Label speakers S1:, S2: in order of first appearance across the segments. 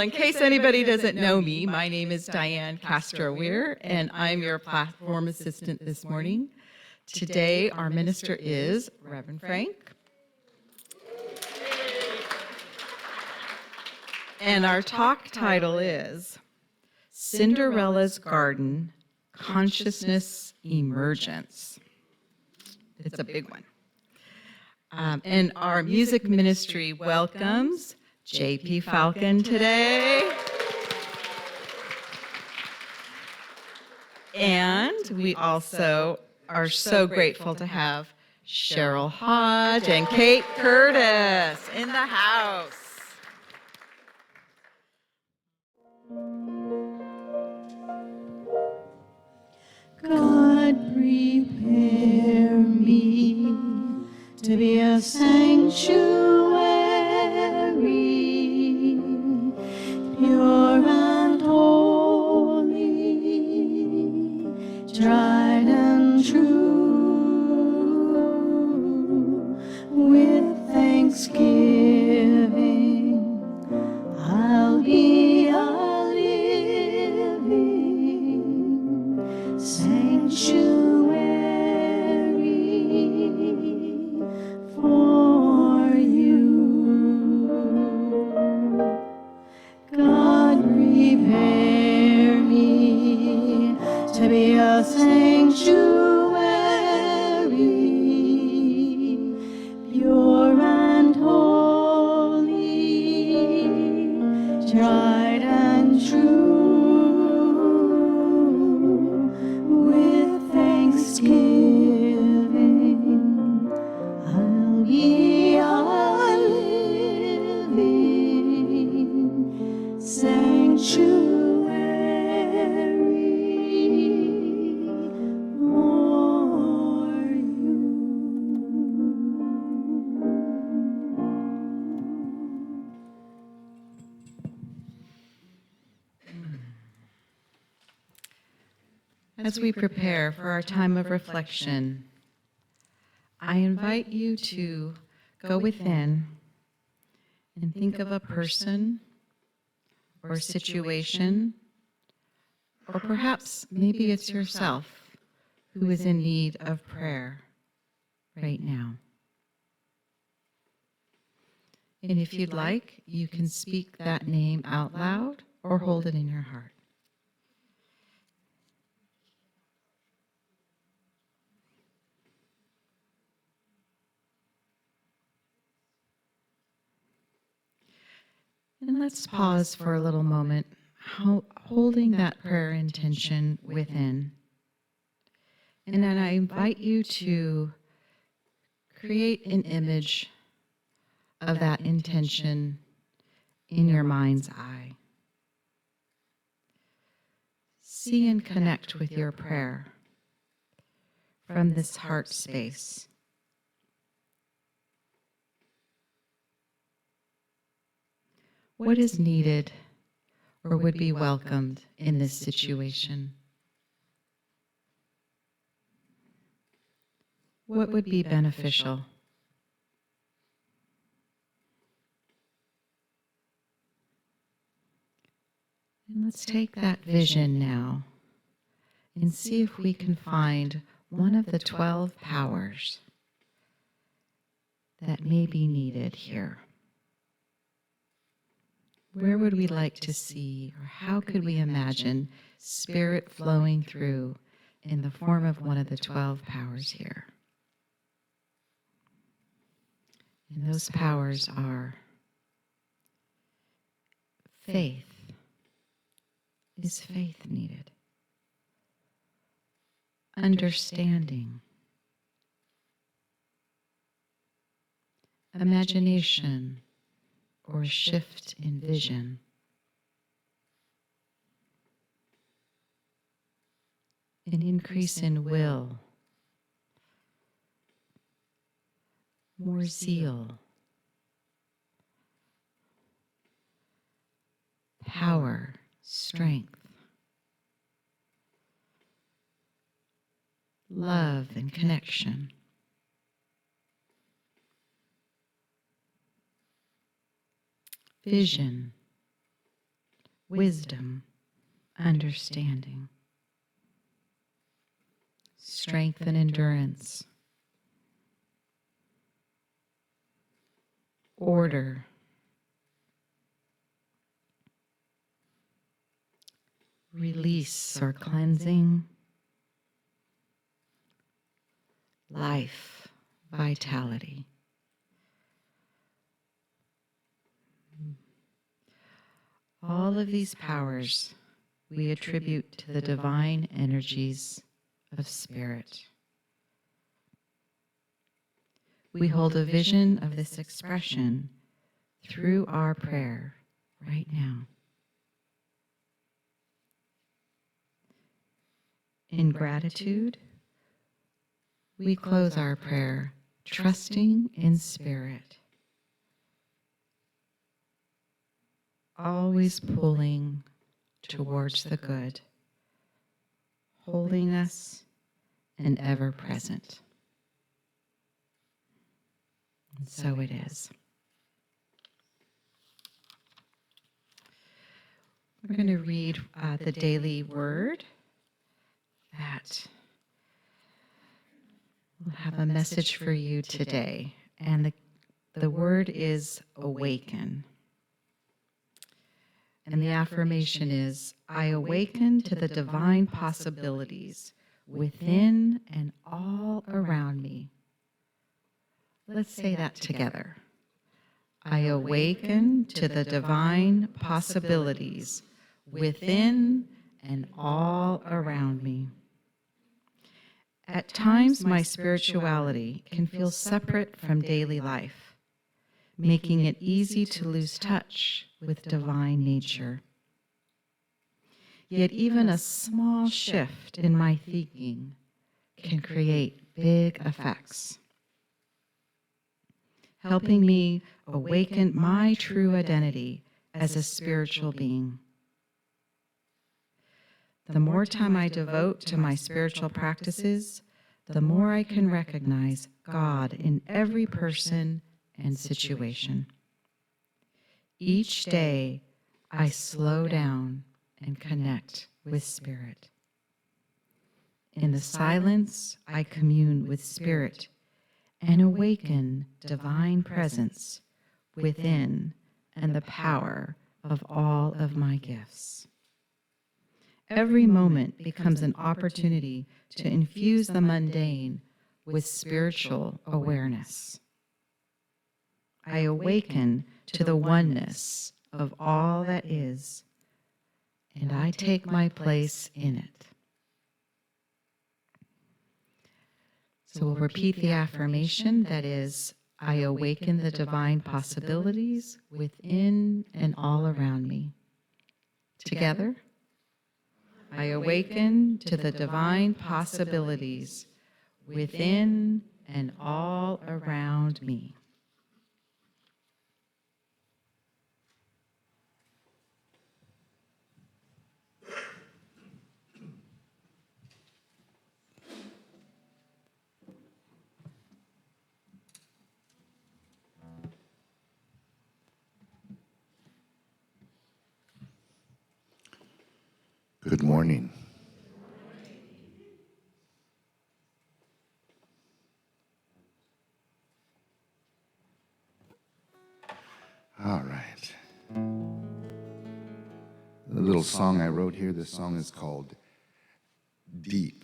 S1: in case anybody doesn't know me, my name is Dyann Castro-Wehr, and I'm your platform assistant this morning. Today, our minister is Reverend Frank. And our talk title is Cinderella's Garden, Consciousness Emergence. It's a big one. And our music ministry welcomes JP Falcon today. And we also are so grateful to have Cheryl Hodge and Kate Curtis in the house.
S2: God, prepare me to be a sanctuary, pure and holy, tried and true. With thanksgiving, I'll be a living sanctuary for you. God, prepare me to be a sanctuary, pure and holy, tried and true. With thanksgiving, I'll be a living sanctuary for you.
S1: As we prepare for our time of reflection, I invite you to go within and think of a person or a situation, or perhaps maybe it's yourself who is in need of prayer right now. And if you'd like, you can speak that name out loud or hold it in your heart. And let's pause for a little moment, holding that prayer intention within. And then I invite you to create an image of that intention in your mind's eye. See and connect with your prayer from this heart space. What is needed or would be welcomed in this situation? What would be beneficial? And let's take that vision now and see if we can find one of the 12 powers that may be needed here. Where would we like to see, or how could we imagine Spirit flowing through in the form of one of the 12 powers here? And those powers are faith. Is faith needed? Understanding. Imagination, or a shift in vision. An increase in will. More zeal. Power, strength. Love and connection. Vision, wisdom, understanding, strength and endurance, order, release or cleansing, life, vitality. All of these powers we attribute to the divine energies of spirit. We hold a vision of this expression through our prayer right now. In gratitude, we close our prayer, trusting in spirit, always pulling towards the good, holding us and ever present. And so it is. We're going to read the daily word that will have a message for you today. And the word is awaken. And the affirmation is, I awaken to the divine possibilities within and all around me. Let's say that together. I awaken to the divine possibilities within and all around me. At times, my spirituality can feel separate from daily life, making it easy to lose touch with divine nature. Yet even a small shift in my thinking can create big effects, helping me awaken my true identity as a spiritual being. The more time I devote to my spiritual practices, the more I can recognize God in every person and situation. Each day, I slow down and connect with Spirit. In the silence, I commune with Spirit and awaken divine presence within and the power of all of my gifts. Every moment becomes an opportunity to infuse the mundane with spiritual awareness. I awaken to the oneness of all that is, and I take my place in it. So we'll repeat the affirmation that is, I awaken the divine possibilities within and all around me. Together, I awaken to the divine possibilities within and all around me.
S3: Good morning. All right. The little song I wrote here, this song is called Deep.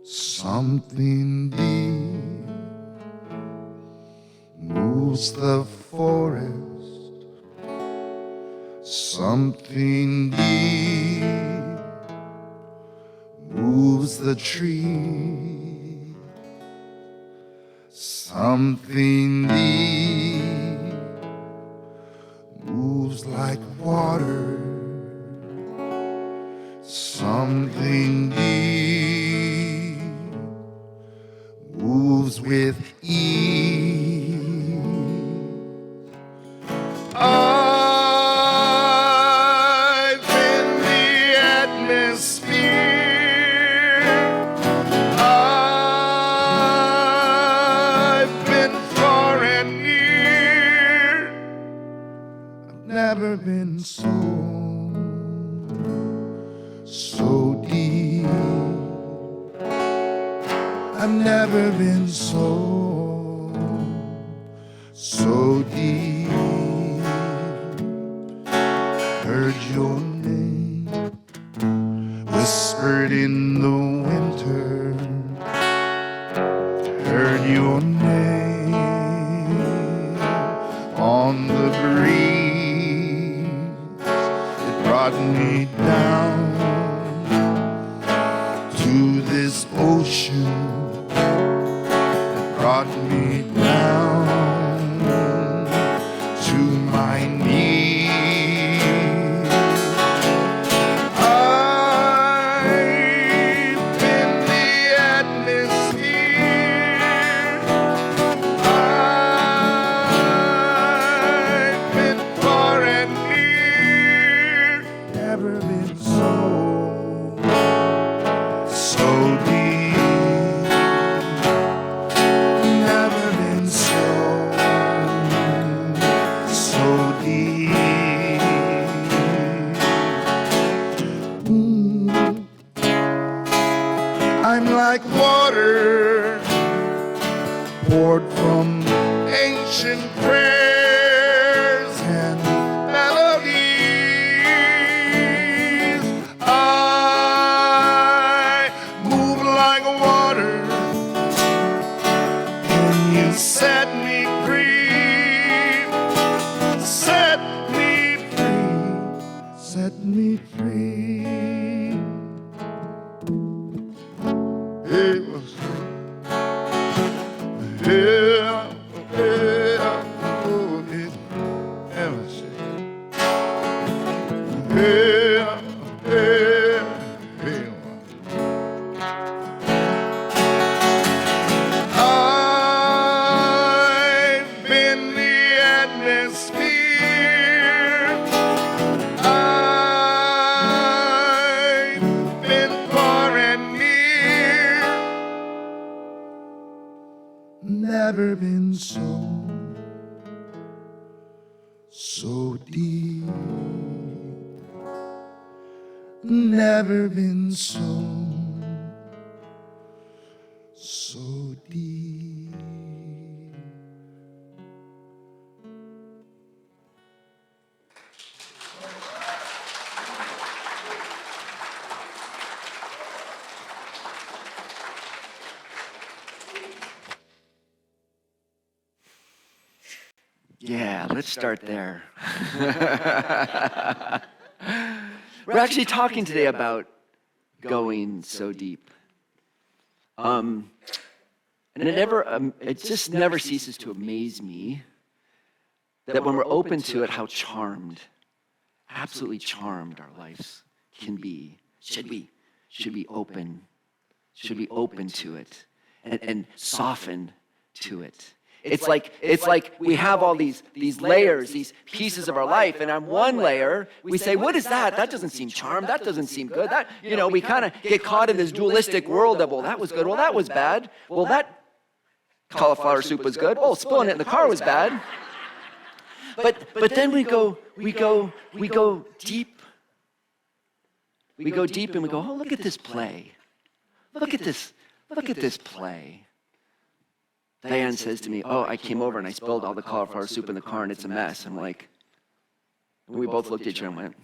S3: Something deep moves the forest. Something deep moves the tree. Something deep moves like water. Something deep moves with ease. I've been the atmosphere. I've been far and near. I've never been so deep. I've never been so deep. Heard your name whispered in the winter. Heard your name on the breeze. It brought me down to this ocean. It brought me down to my knees. I've been the atmosphere. I've been far and near. Never been so deep. Never been so deep. I'm like water poured from ancient prayers and melodies. I move like water, and you set me free. Set me free. Set me free. It was I've been the atmosphere. I've been far and near. Never been so deep. Never been so deep.
S4: Yeah, let's start there. We're actually talking today about going so deep. And it just never ceases to amaze me that when we're open to it, how charmed, absolutely charmed our lives can be. Should we open to it and soften to it? It's like we have all these layers, these pieces of our life, and on one layer we say, "What is that? That doesn't seem charmed. That doesn't seem good." That we kind of get caught in this dualistic world of, well, that was good, well, that was bad, well, that cauliflower soup was good, well, spilling it in the car was bad. But then we go deep. We go deep and we go, "Oh, look at this play. Look at this play." Dyann says to me, "Oh, I came over and I spilled all the cauliflower soup in the car and it's a mess." I'm like, and we both looked at each other and went,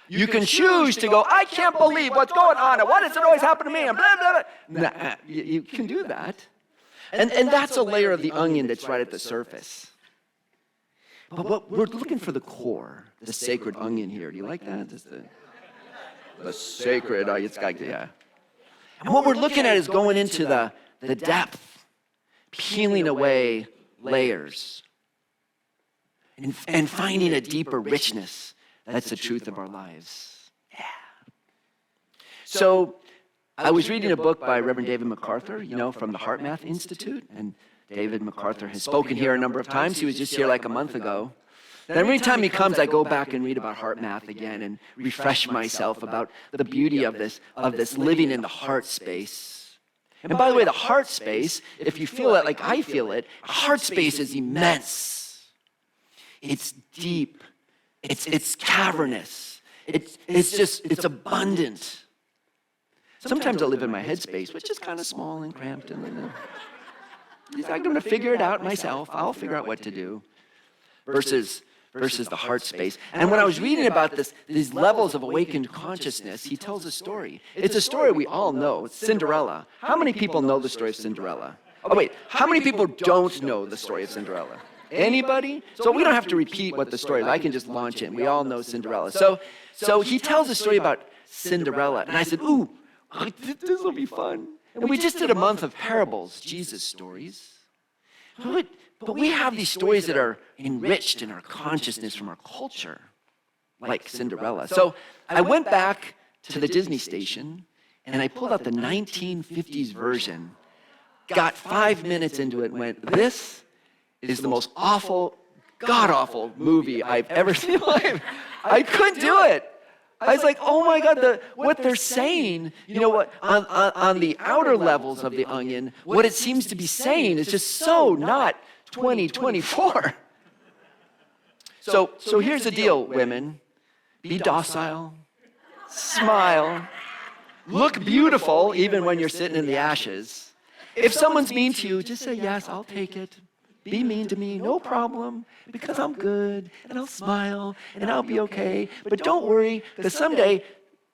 S4: you can choose to go, "I can't believe what's going on, and why does it always happen to me?" and blah, blah, blah. Nah, you can do that. And that's a layer of the onion that's right at the surface. But what we're looking for the core, the sacred onion here. Do you like that? The sacred, it's got, yeah. And what we're looking at is going into the depth, peeling away layers, and finding a deeper richness. That's the truth of our lives. Yeah. So I was reading a book by Reverend David MacArthur, from the Heart Math Institute, and David MacArthur has spoken here a number of times. He was just here like a month ago. And every time he comes, I go back and read about heart math again and refresh myself about the beauty of this living in the heart space. And by the way, the heart space, if you feel it like I feel it, heart space is immense. It's deep. It's cavernous. It's abundant. Sometimes I live in my head space, which is kind of small and cramped. And I'm going to figure it out myself. I'll figure out what to do. Versus the heart space. And when I was reading about these levels of awakened consciousness, he tells a story. It's a story we all know. It's Cinderella. How many people know the story of Cinderella? Oh, wait. How many people don't know the story of Cinderella? Anybody? So we don't have to repeat what the story is. I can just launch in. We all know Cinderella. So he tells a story about Cinderella. And I said, ooh, this will be fun. And we just did a month of parables, Jesus stories. But we have these stories that are enriched in our consciousness from our culture, like Cinderella. So I went back to the Disney station, and I pulled out the 1950s version, got 5 minutes into it, and went, this is the most awful, god-awful movie I've ever seen in my life. I couldn't do it. I was like, oh my God, what they're saying, on the outer levels of the onion, what it seems to be saying is just so not 2024. So here's the deal, women. Be docile, smile, look beautiful even when you're sitting in the ashes. If someone's mean to you, just say, yes, I'll take it. Be mean to me, no problem, because I'm good, and I'll smile, and I'll be okay. But don't worry, because someday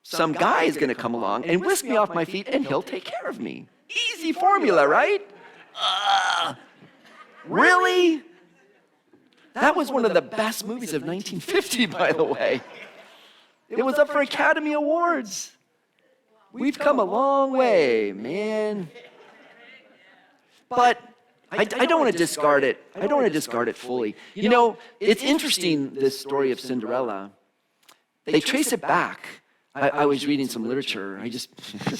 S4: some guy is going to come along and whisk me off my feet, and he'll take care of me. Easy formula, right? Really? That was one of the best movies of 1950, by the way. It was up for Academy Awards. We've come a long way, man. But I don't want to discard it. I don't want to discard it fully. It's interesting, this story of Cinderella. They trace it back. I was reading some literature. I just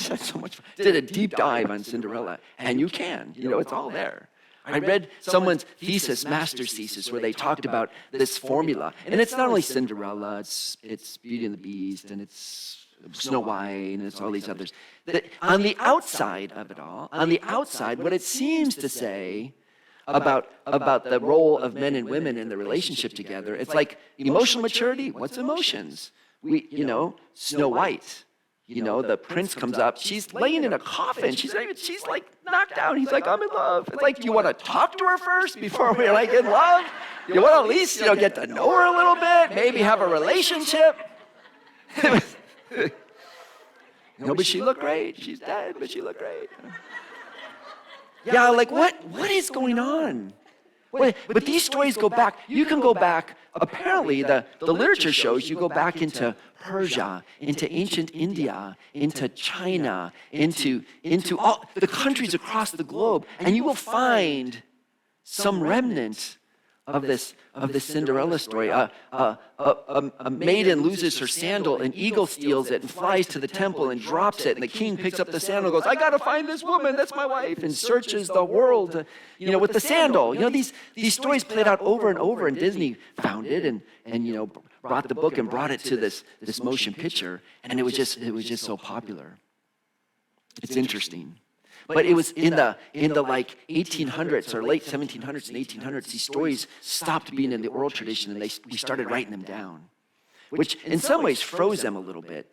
S4: had so much fun. Did a deep dive on Cinderella. And you can. It's all there. I read someone's thesis, master's thesis, where they talked about this formula. And it's not only Cinderella, it's Beauty and the Beast, and it's Snow White, and it's all these others. That on the outside of it all, what it seems to say about the role of men and women in the relationship together, it's like emotional maturity. What's emotions? Snow White. The prince comes up. She's laying in a coffin. She's like knocked out. He's like, I'm in love. It's like, do you want to talk to her first before we're like in love? You want to at least get to know her a little bit, maybe have a relationship. But she looked great. She's dead, but she looked great. Yeah, like what is going on? But these stories go back. You can go back. Apparently, the literature shows you go back into Persia, into ancient India, into China, into all the countries across the globe, and you will find some remnant of this Cinderella story. A maiden loses her sandal, an eagle steals it and flies to the temple and drops it, and the king picks up the sandal and goes, I gotta find this woman, that's my wife, and searches the world, with the sandal. These stories played out over and over, and Disney found it and brought the book and brought it to this motion picture, and it was just so popular. It's interesting. But it was in the like 1800s or late 1700s and 1800s, these stories stopped being in the oral tradition, and we started writing them down, which in some ways froze them a little bit.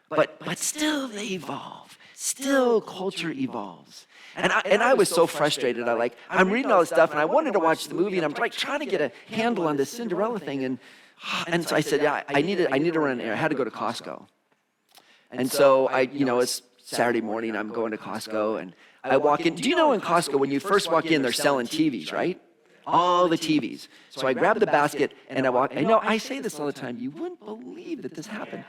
S4: But still they evolve. Still culture evolves. And I was so frustrated. I'm reading all this stuff, and I wanted to watch the movie, and I'm like trying to get a handle on this Cinderella thing, and so I said, yeah, I need to run an errand. I had to go to Costco. And so it's Saturday morning, I'm going to Costco, and I walk in. Do you know in Costco, when you first walk in, they're selling TVs, right? All the TVs. So I grab the basket, and I walk. I say this all the time. You wouldn't believe that this happened.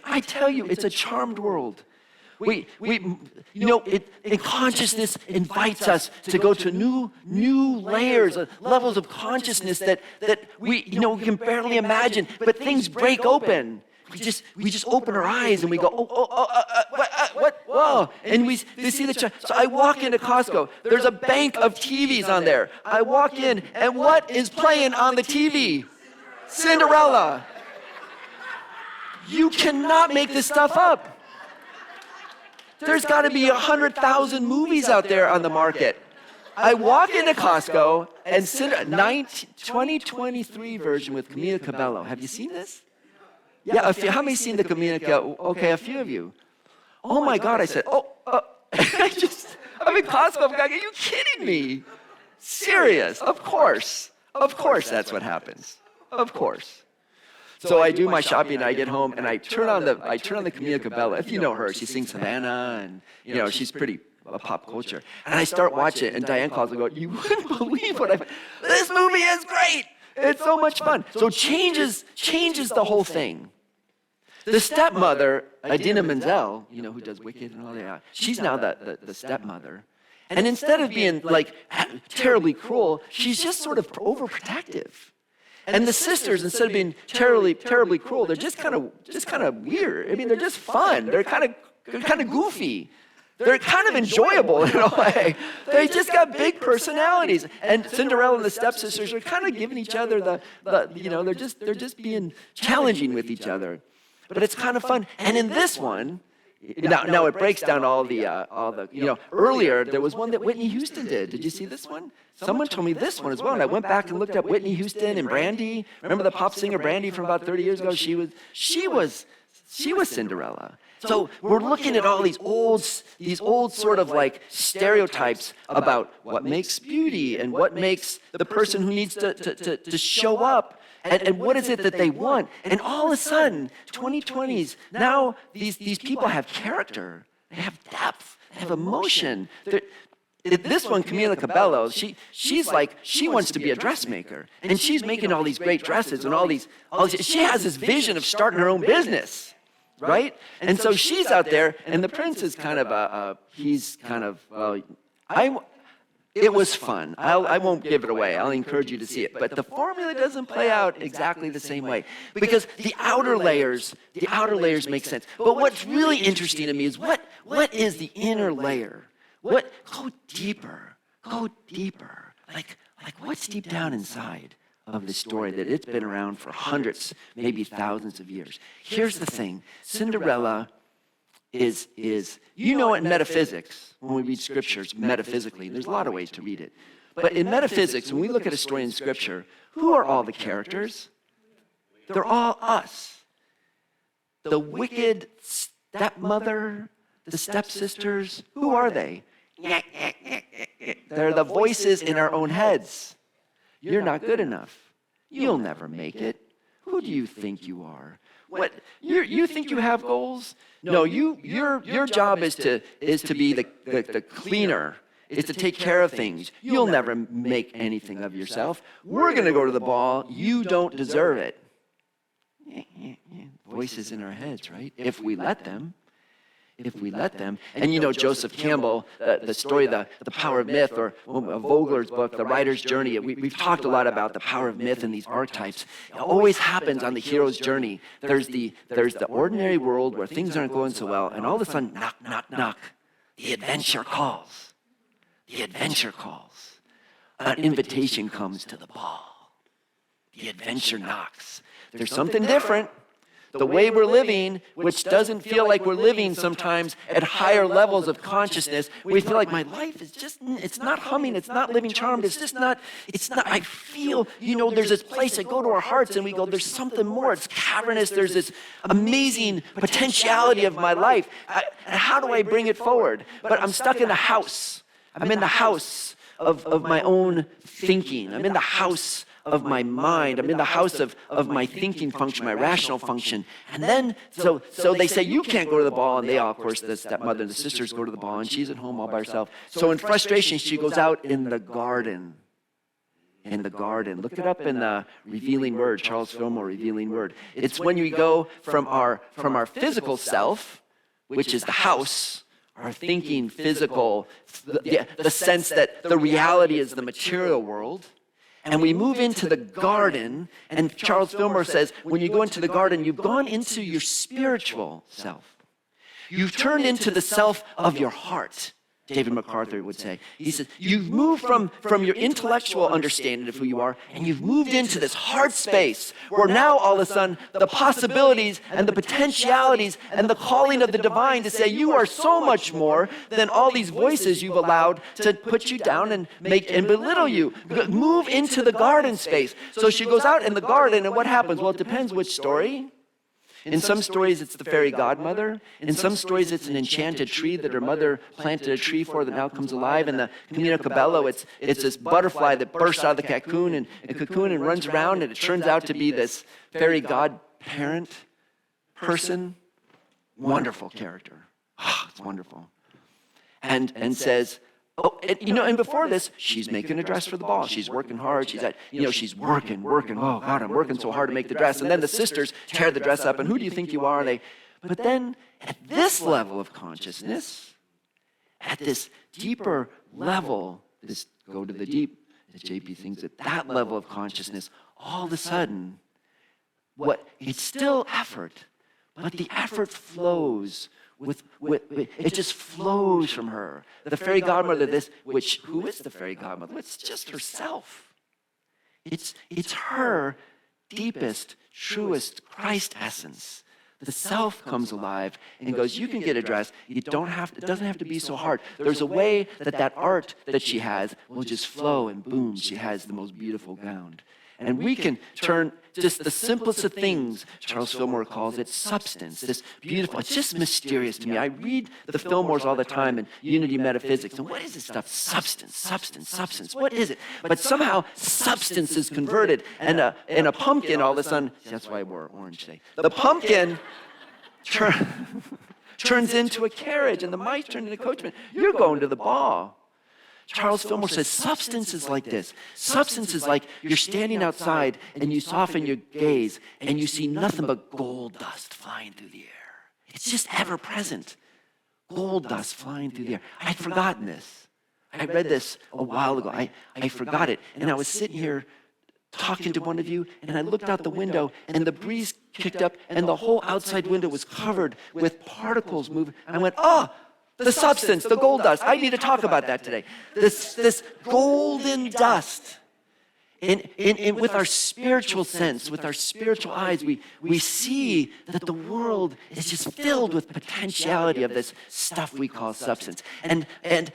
S4: I tell you, it's a charmed world. consciousness invites us to go to new layers, levels of consciousness that we can barely imagine. But things break open. We just open our eyes and we go, what? Whoa! And we see the child. So I walk into Costco. There's a bank of TVs on there. I walk in, and what is playing on the TV? Cinderella. You cannot make this stuff up. There's got to be 100,000 movies out there on the market. I walk into Costco and 2023 version with Camila Cabello. Have you seen this? Yeah, how many seen the Camila Cabello? Okay, a few of you. Oh my God, I said, I'm in Costco. I'm going, are you kidding me? Serious, of course. Of course that's what happens. Of course. So I do my shopping and I get home and I turn on the Camila Cabello. If you know her, she sings Havana and she's pretty pop culture. And I start watching it and Dyann calls and goes, you wouldn't believe this movie is great. It's so much fun. So changes the whole thing. The stepmother, Idina Menzel, who does Wicked and all that, she's now the stepmother. And instead of being like terribly cruel, she's just sort of overprotective. And the sisters, instead of being terribly cruel, they're just kind of weird. I mean, they're just fun. They're kind of goofy. They're kind of enjoyable in a way. They just got big personalities. And Cinderella and the stepsisters are kind of giving each other they're just being challenging with each other. But it's kind of fun. And in this one, now it breaks down all the earlier there was one that Whitney Houston did. Did you see this one? Someone told me this one as well. And I went back and looked at Whitney Houston and Brandy. Remember the pop singer Brandy from about 30 years ago? She was Cinderella. So we're looking at all these old sort of like stereotypes about what makes beauty and what makes the person who needs to show up and what is it that they want. And all of a sudden, 2020s, now these people have character, they have depth, they have emotion. This one, Camila Cabello, she wants to be a dressmaker, and she's making all these great dresses and all these. She has this vision of starting her own business. Right? And so she's out there, and the prince is kind of, it was fun. I won't give it away. I'll encourage you to see it. But the formula doesn't play out exactly the same way because the outer layers make sense. But what's really interesting to me is what is the inner layer? Go deeper. Like what's deep down inside of the story that it's been around for hundreds, maybe thousands of years. Here's the thing. Cinderella is in metaphysics, when we read scriptures metaphysically, there's a lot of ways to read it. But in metaphysics, when we look at a story in scripture, who are all the characters? They're all us. The wicked stepmother, the stepsisters, who are they? They're the voices in our own heads. You're not good enough. You'll never make it. Who do you think you are? What? You think you have goals? No, your job is to be the cleaner. It's to take care of things. You'll never make anything of yourself. We're going to go to the ball. You don't deserve it. Voices in our heads, right? If we let them. And Joseph Campbell, the story, the power of myth, or Vogler's book, The Writer's Journey, we've talked a lot about the power of myth and these archetypes. It always happens on the hero's journey. There's the ordinary world where things aren't going so well, and all of a sudden, knock, knock, knock. The adventure calls. An invitation comes to the ball. The adventure knocks. There's something different. The way we're living, which doesn't feel like we're living sometimes at higher levels of consciousness, we feel like my life is it's not humming, it's not living charmed, it's not, I feel, there's this place that go to our hearts and we go, there's something more, it's cavernous, there's this amazing potentiality of my life. And how do I bring it forward? But I'm stuck in the house. I'm in the house of my own thinking. I'm in the house of my mind. I'm in the house of my thinking function, my rational function. And then, so they say, you can't go to the ball. And they all, of course, the stepmother and the sisters go to the ball. And she's at home all by herself. So in frustration, she goes out in the garden. Look it up in the Revealing Word, Charles Fillmore, Revealing Word. It's when we go from our physical self, which is the house, our thinking, physical, the sense that the reality is the material world. And we move into the garden, and Charles Fillmore says, when you go into the garden, you've gone into your spiritual self. You've turned into the self of your heart, David MacArthur would say. He says, you've moved from your intellectual understanding of who you are, and you've moved into this heart space where now all of a sudden the possibilities and the potentialities and the calling of the divine to say you are so much more than all these voices you've allowed to put you down and make and belittle you. Move into the garden space. So she goes out in the garden, and what happens? Well, it depends which story. In some stories, it's the fairy godmother. In some stories, it's an enchanted tree that her mother planted a tree for that now comes alive. In the Camino Cabello, it's this butterfly that bursts out of the cocoon and runs around, and it turns out to be this fairy godparent person. Wonderful character. Oh, it's wonderful. And says, and before this, she's making a dress for the ball. She's working hard. She's working. Oh, God, I'm working so hard to make the dress. And then the sisters tear the dress up, and who do you think you are? But then at this level of consciousness, at this deeper level, this go to the deep, as JP thinks, at that level of consciousness, all of a sudden, it's still effort, but the effort flows it just flows from her. The fairy godmother, who is the fairy godmother? It's just herself. It's her deepest, truest Christ essence. The self comes alive and goes, you can get a dress. It doesn't have to be so hard. There's a way that art that she has will just flow, and boom, she has the most beautiful gown. And we can turn just the simplest of things, Charles Fillmore calls it substance, this beautiful, it's just mysterious to me. I read the Fillmores all the time in Unity Metaphysics, and what is this stuff? Substance, what is it? But somehow substance is converted, and a pumpkin all of a sudden, that's why I wore orange today. The pumpkin turns into a carriage, and the mice turn into coachmen. You're going to the ball. Charles Fillmore says substance is like this. Substance is like you're standing outside and you soften your gaze and you see nothing but gold dust flying through the air. It's just ever present. Gold dust flying through the air. I'd forgotten this. I read this a while ago. I forgot it. And I was sitting here talking to one of you, and I looked out the window, and the breeze kicked up, and the whole outside window was covered with particles moving. I went, the substance, the gold dust. I need to talk about that today. This golden dust. With our spiritual sense, with our spiritual eyes, we see that the world is just filled with potentiality of this stuff we call substance. And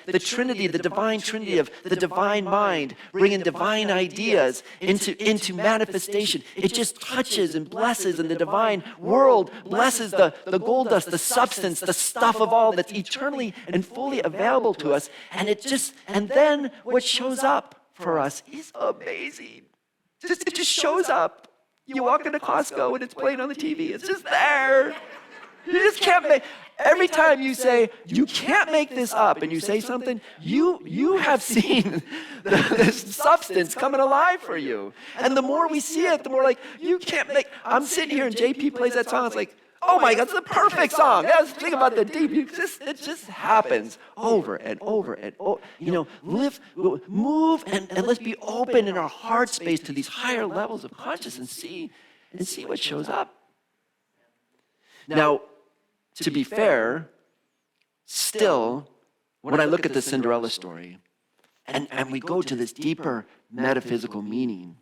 S4: the Trinity, the divine Trinity of the divine mind, bringing divine ideas into manifestation. It just touches and blesses, and the divine world blesses the gold dust, the substance, the stuff of all that's eternally and fully available to us. And then what shows up for us is amazing. It just shows up. You walk into Costco and it's playing on the TV. It's just there. You just can't make. Every time you say, you can't make this up, and you say something, you have seen this substance coming alive for you. And the more we see it, the more like, you can't make. I'm sitting here and JP plays that song. It's like, oh my God, it's the perfect song. Yes, think about the deep. It just happens over and over and over. Move and let's be open in our heart space to these higher levels of consciousness and see what shows up. Now, to be fair, still, when I look at the Cinderella story, and we go to this deeper metaphysical meaning,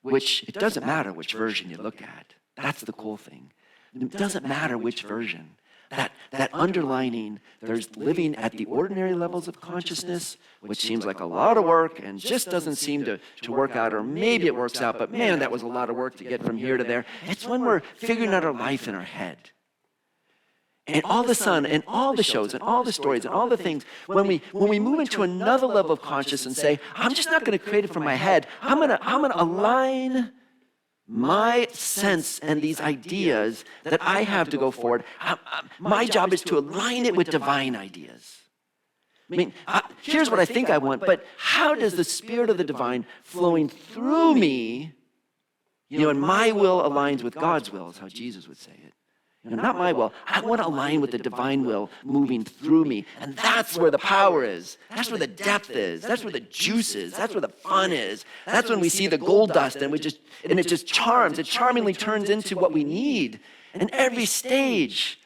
S4: which it doesn't matter which version you look at. That's the cool thing. It doesn't matter which version. That underlining, there's living at the ordinary levels of consciousness, which seems like a lot of work and just doesn't seem to work out, or maybe it works out, but man, that was a lot of work to get from here to there. It's when we're figuring out our life in our head. And all the sun and all the shows and all the stories and all the things, when we move into another level of consciousness and say, I'm just not going to create it from my head. I'm gonna align my sense and these ideas that I have to go forward. My job is to align it with divine ideas. I mean, here's what I think I want, but how does the Spirit of the divine flowing through me, and my will aligns with God's will, is how Jesus would say it. Not my will. I want to align with the divine will moving through me. And that's where the power is. That's where the depth is. That's where the juice is. That's where the fun is. That's when we see the gold dust and it just charms. It charmingly turns into what we need in every stage.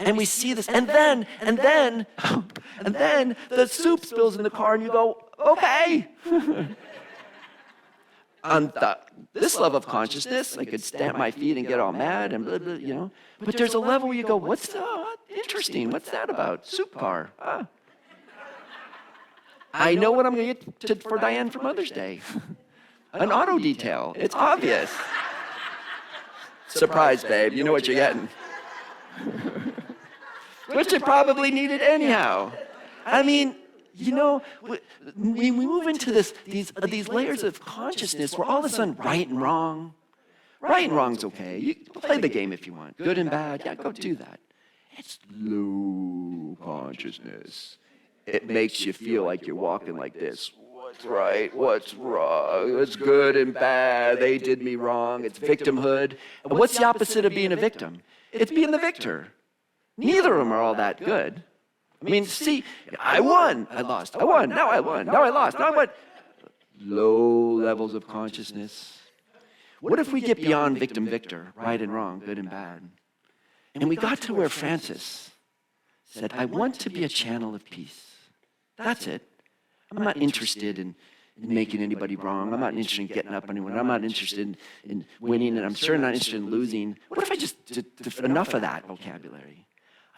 S4: And we see this. And then the soup spills in the car and you go, okay. On this level of consciousness, I could stamp my feet and get all mad and blah, blah, But there's a level where you go, what's interesting? What's that about? Soup car. I know what I'm going to get for Dyann for Mother's Day. An auto detail. It's obvious. Surprise, babe. You know what you're getting. Which it probably needed anyhow. I mean, we move into these layers of consciousness where all of a sudden right and wrong's okay. You play the game if you want. Good and bad, yeah, go do that. It's low consciousness. It makes you feel like you're walking like this. What's right? What's wrong? What's good and bad? They did me wrong. It's victimhood. And what's the opposite of being a victim? It's being the victor. Neither of them are all that good. I mean, see, I won, I lost. I won, now I won, now I lost, now I won. Low levels of consciousness. What if we get beyond victim-victor, right and wrong, good and bad? And we got to where Francis said, I want to be a channel of peace. That's it. I'm not interested in making anybody wrong. I'm not interested in getting up on anyone. I'm not interested in winning, and I'm sure not interested in losing. What if I just did enough of that vocabulary?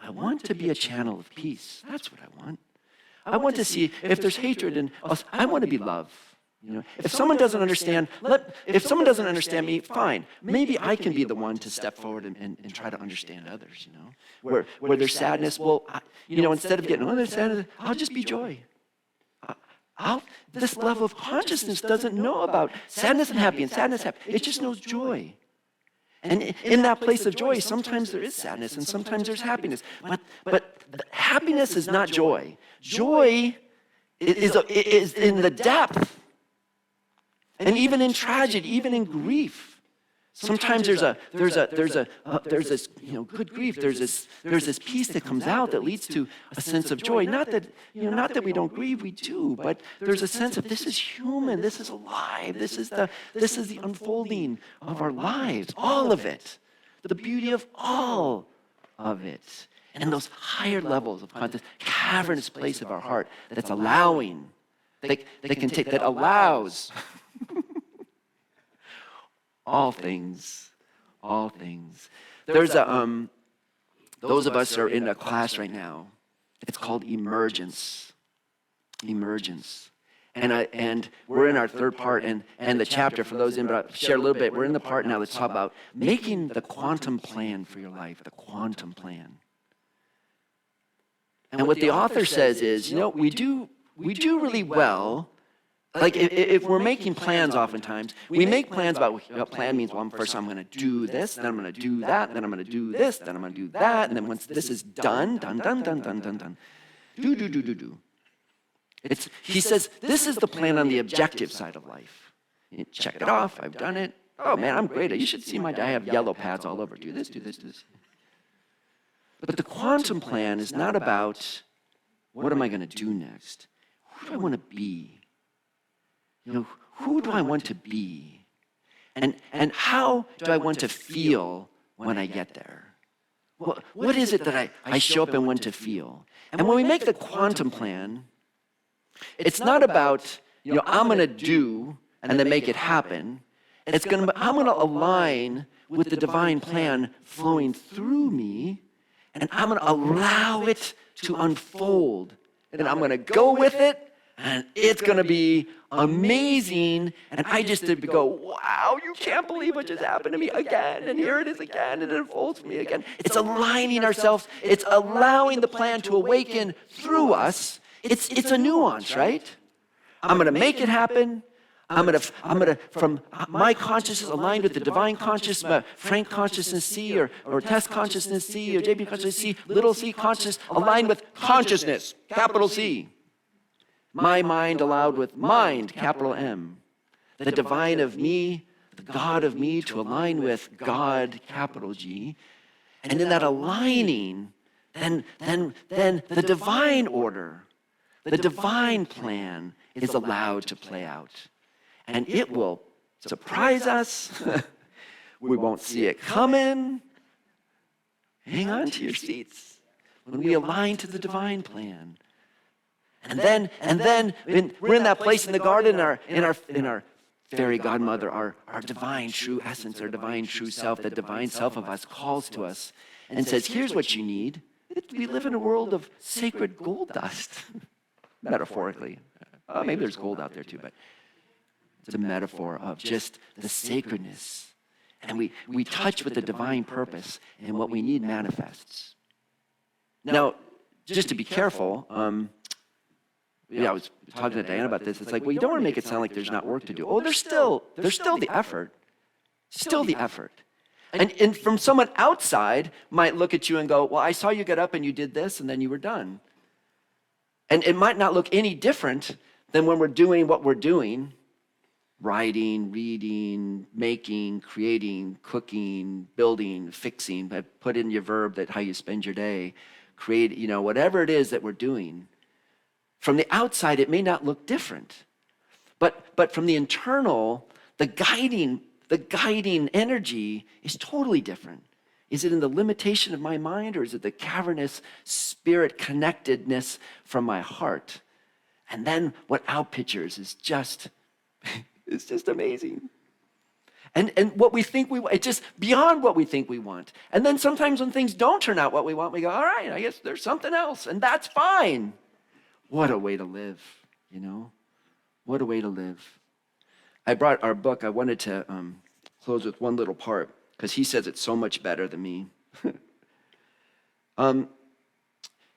S4: I want to be a channel of peace. That's what I want. I want to see if there's hatred in us. I want to be love. If someone doesn't understand, me, fine. Maybe I can be the one to step forward and try to understand others. Where there's sadness, well, instead of getting there's sadness, I'll just be joy. This level of consciousness doesn't know about sadness and happy and sadness happy. It just knows joy. And in that place of joy, sometimes there is sadness and sometimes there's happiness. But happiness is not joy. Joy is in the depth. And even in tragedy, even in grief. Sometimes there's this good grief. There's this peace that comes out that leads to a sense of joy. Not that we don't grieve, we do, but there's a sense of this is human, this is alive, this is the unfolding of our lives, all of it, the beauty of all of it, and those higher levels of consciousness, cavernous place of our heart that's allowing, that allows. All things. There's those of us who are in a class right now. It's called Emergence. And we're in our third part and the chapter for those in, but I'll share a little bit. We're in the part now that's talk about making the quantum plan for your life, the quantum plan. And what the author says is, we do really well. Like if we're making plans oftentimes, we make plans about what plan means, well, first I'm going to do this, then I'm going to do that, then I'm going to do this, then I'm going to do that, and then once this is done. Do. He says, this is the plan on the objective side of life. You check it off, I've done it. Oh man, I'm great. You should see I have yellow pads all over. Do this. But the quantum plan is not about what am I going to do next? Who do I want to be? Who do I want to be? And how do I want to feel when I get there? What is it that I show up and want to feel? And when we make the quantum plan, it's not about, I'm going to do and then make it happen. I'm going to align with the divine plan flowing through me, and I'm going to allow it to unfold. And I'm going to go with it. And it's going to be amazing. And I just did go, wow, you can't believe what just happened to me again. And here it is again. And it unfolds for me again. It's aligning ourselves. It's allowing the plan to awaken through us. It's a nuance, right? I'm going to make it happen. I'm going to, from my consciousness aligned with the divine consciousness, Frank consciousness C, or Tess consciousness C, or JP consciousness C, little c consciousness, aligned with consciousness, capital C. My mind allowed with mind, capital M. The divine of me, the God of me to align with God, capital G. And in that aligning, then the divine order, the divine plan is allowed to play out. And it will surprise us. We won't see it coming. Hang on to your seats when we align to the divine plan. And then we're in that place in the garden, in our fairy godmother, our divine true essence, our divine true self, the divine self of us calls to us and says, here's what you need. We live in a world of sacred gold dust, metaphorically. Maybe there's gold out there too, but it's a metaphor of just the sacredness. And we touch with the divine purpose, and what we need manifests. Now, just to be careful, I was talking to Dyann about this. It's like, well, you don't want to make it sound like there's not work to do. Oh, there's still the effort. Still the effort. And from someone outside might look at you and go, well, I saw you get up and you did this, and then you were done. And it might not look any different than when we're doing what we're doing. Writing, reading, making, creating, cooking, building, fixing. Put in your verb that how you spend your day. Create, whatever it is that we're doing. From the outside, it may not look different. But from the internal, the guiding energy is totally different. Is it in the limitation of my mind, or is it the cavernous spirit connectedness from my heart? And then what outpictures is just... It's just amazing. And what we think we want, it's just beyond what we think we want. And then sometimes when things don't turn out what we want, we go, all right, I guess there's something else, and that's fine. What a way to live, What a way to live. I brought our book. I wanted to close with one little part, because he says it's so much better than me.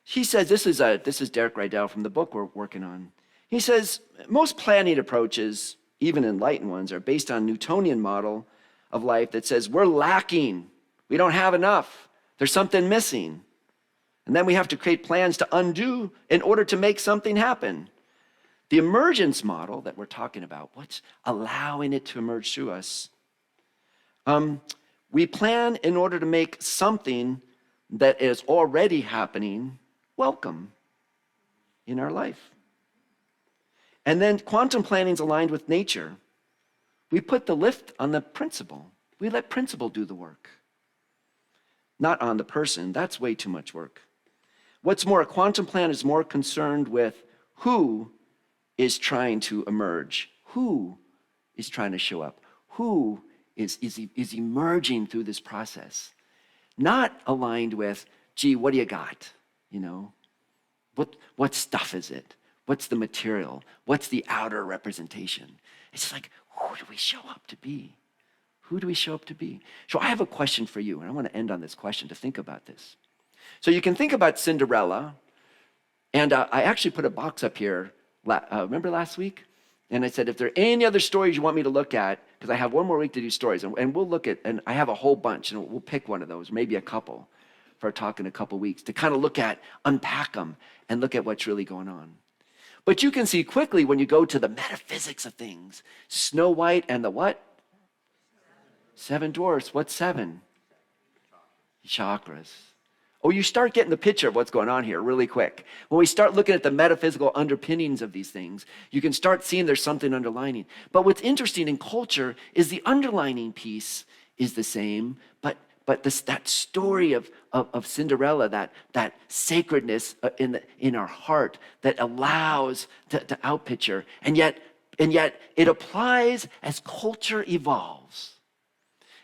S4: He says, this is Derek Rydell from the book we're working on. He says, most planning approaches, even enlightened ones, are based on Newtonian model of life that says we're lacking. We don't have enough. There's something missing. And then we have to create plans to undo in order to make something happen. The emergence model that we're talking about, what's allowing it to emerge through us? We plan in order to make something that is already happening welcome in our life. And then quantum planning is aligned with nature. We put the lift on the principle. We let principle do the work. Not on the person. That's way too much work. What's more, a quantum plan is more concerned with who is trying to emerge, who is trying to show up, who is emerging through this process. Not aligned with, gee, what do you got? What stuff is it? What's the material? What's the outer representation? It's like, who do we show up to be? Who do we show up to be? So I have a question for you, and I want to end on this question to think about this. So you can think about Cinderella, and I actually put a box up here, remember last week? And I said, if there are any other stories you want me to look at, because I have one more week to do stories, and we'll look at, and I have a whole bunch, and we'll pick one of those, maybe a couple, for a talk in a couple weeks, to kind of look at, unpack them, and look at what's really going on. But you can see quickly when you go to the metaphysics of things. Snow White and the what? 7 dwarfs. What's 7? Chakras. Oh, you start getting the picture of what's going on here really quick. When we start looking at the metaphysical underpinnings of these things, you can start seeing there's something underlining. But what's interesting in culture is the underlining piece is the same, but that story of Cinderella, that sacredness in our heart that allows to outpicture, and yet it applies as culture evolves.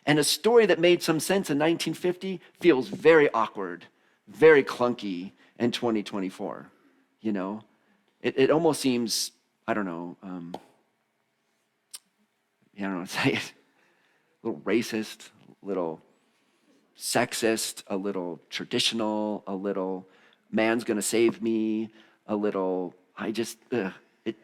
S4: And a story that made some sense in 1950 feels very awkward, very clunky in 2024. It almost seems, I don't know how to say it, a little racist, a little sexist, a little traditional, a little man's gonna save me, a little, it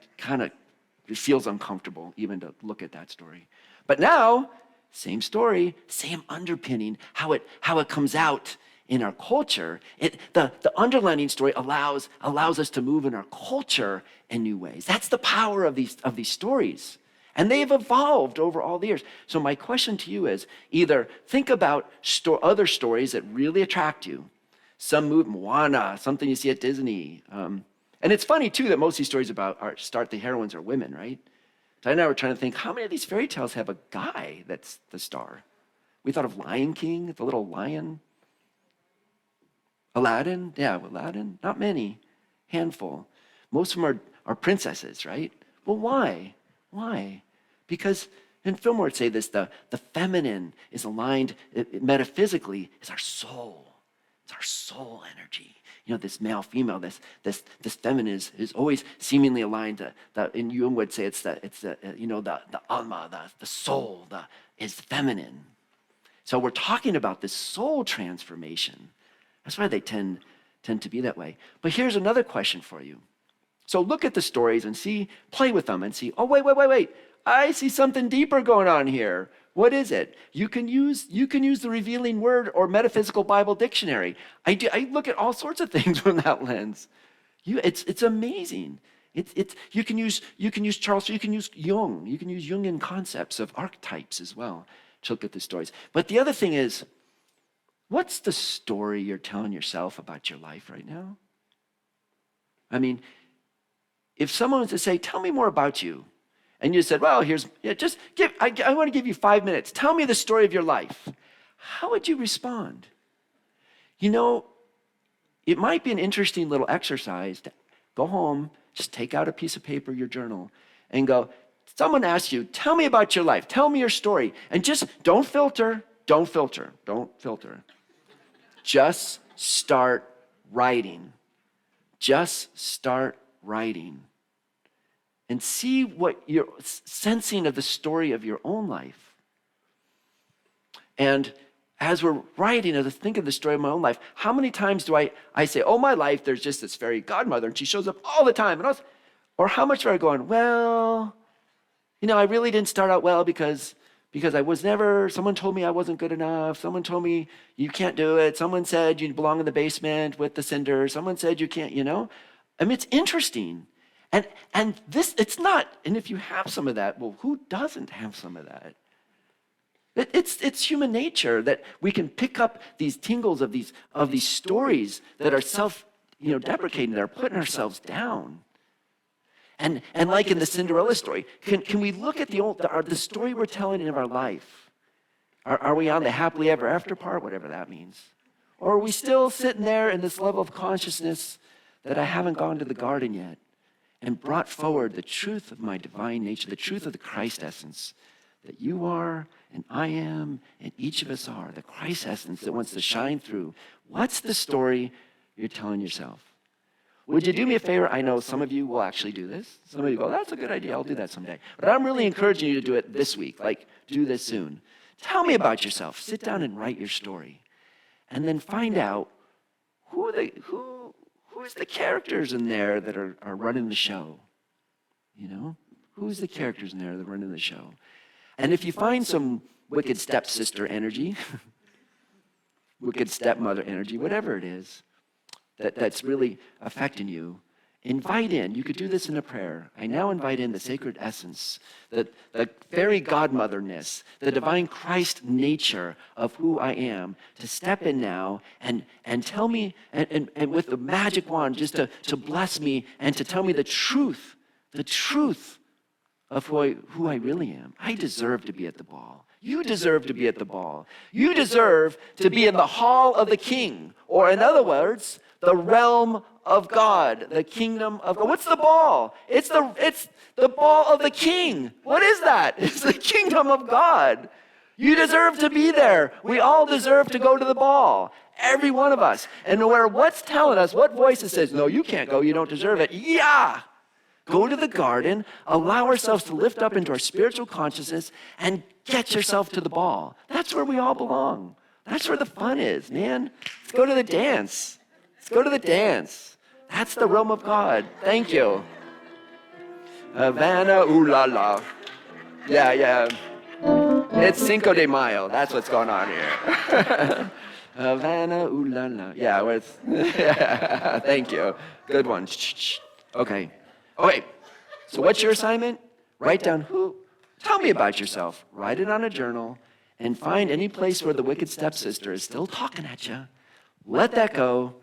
S4: feels uncomfortable even to look at that story. But now, same story, same underpinning, how it comes out in our culture. The underlining story allows us to move in our culture in new ways. That's the power of these stories. And they've evolved over all the years. So my question to you is either think about other stories that really attract you. Some movie, Moana, something you see at Disney. And it's funny, too, that most of these stories start the heroines are women, right? Dyann and I were trying to think, how many of these fairy tales have a guy that's the star? We thought of Lion King, the little lion. Aladdin? Yeah, Aladdin. Not many. Handful. Most of them are princesses, right? Well, why? Why? Because, and Fillmore would say this, the feminine is aligned metaphysically is our soul. It's our soul energy. You know, this male, female, this feminine is always seemingly aligned to, and Jung would say it's the alma, the soul, is feminine. So we're talking about this soul transformation. That's why they tend to be that way. But here's another question for you. So look at the stories and play with them and see, oh, wait. I see something deeper going on here. What is it? You can use the Revealing Word or Metaphysical Bible Dictionary. I look at all sorts of things from that lens. It's amazing. You can use Charles. You can use Jung. You can use Jungian concepts of archetypes as well to look at the stories. But the other thing is, what's the story you're telling yourself about your life right now? I mean, if someone was to say, "Tell me more about you," and you said, well, I want to give you 5 minutes. Tell me the story of your life. How would you respond? You know, it might be an interesting little exercise to go home, just take out a piece of paper, your journal, and go, someone asks you, tell me about your life. Tell me your story. And just don't filter. Just start writing. And see what you're sensing of the story of your own life. And as we're writing, as I think of the story of my own life, how many times do I say, oh, my life, there's just this fairy godmother, and she shows up all the time. Or how much are I going, well, I really didn't start out well because I was never, someone told me I wasn't good enough. Someone told me you can't do it. Someone said you belong in the basement with the cinders. Someone said you can't, I mean, it's interesting. And this, it's not, and if you have some of that, well, who doesn't have some of that? It's human nature that we can pick up these tingles of these stories that are self-deprecating, that are putting ourselves down. And like in the Cinderella story, can we look at the story we're telling in our life? Are we on the happily ever after part, whatever that means? Or are we still sitting there in this level of consciousness that I haven't gone to the garden yet and brought forward the truth of my divine nature, the truth of the Christ essence that you are and I am and each of us are, the Christ essence that wants to shine through. What's the story you're telling yourself? Would you do me a favor? I know some of you will actually do this. Some of you go, that's a good idea. I'll do that someday. But I'm really encouraging you to do it this week. Do this soon. Tell me about yourself. Sit down and write your story. And then find out who's the characters in there that are running the show. Who's the characters in there that are running the show? And if you find some wicked stepsister energy, wicked stepmother energy, whatever it is, that's really affecting you, invite in. You could do this in a prayer. I now invite in the sacred essence, the fairy godmotherness, the divine Christ nature of who I am, to step in now and tell me, and with the magic wand, just to bless me and to tell me the truth of who I really am. I deserve to be at the ball. You deserve to be at the ball. You deserve to be in the hall of the king, or in other words, the realm of God, the kingdom of God. What's the ball? It's the ball of the king. What is that? It's the kingdom of God. You deserve to be there. We all deserve to go to the ball. Every one of us. And no matter what's telling us, what voice says, no, you can't go, you don't deserve it. Yeah! Go to the garden, allow ourselves to lift up into our spiritual consciousness, and get yourself to the ball. That's where we all belong. That's where the fun is, man. Let's go to the dance. Let's go to the dance. That's the realm of God. Thank you. Havana, ooh la la. Yeah. It's Cinco de Mayo. That's what's going on here. Havana, ooh la la. Yeah, thank you. Good one. Okay, so what's your assignment? Write down Tell me about yourself. Write it on a journal and find any place where the wicked stepsister is still talking at you. Let that go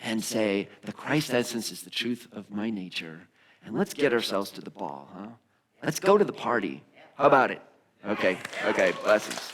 S4: and say, the Christ essence is the truth of my nature. And let's get ourselves to the ball, huh? Let's go to the party. How about it? Okay, blessings.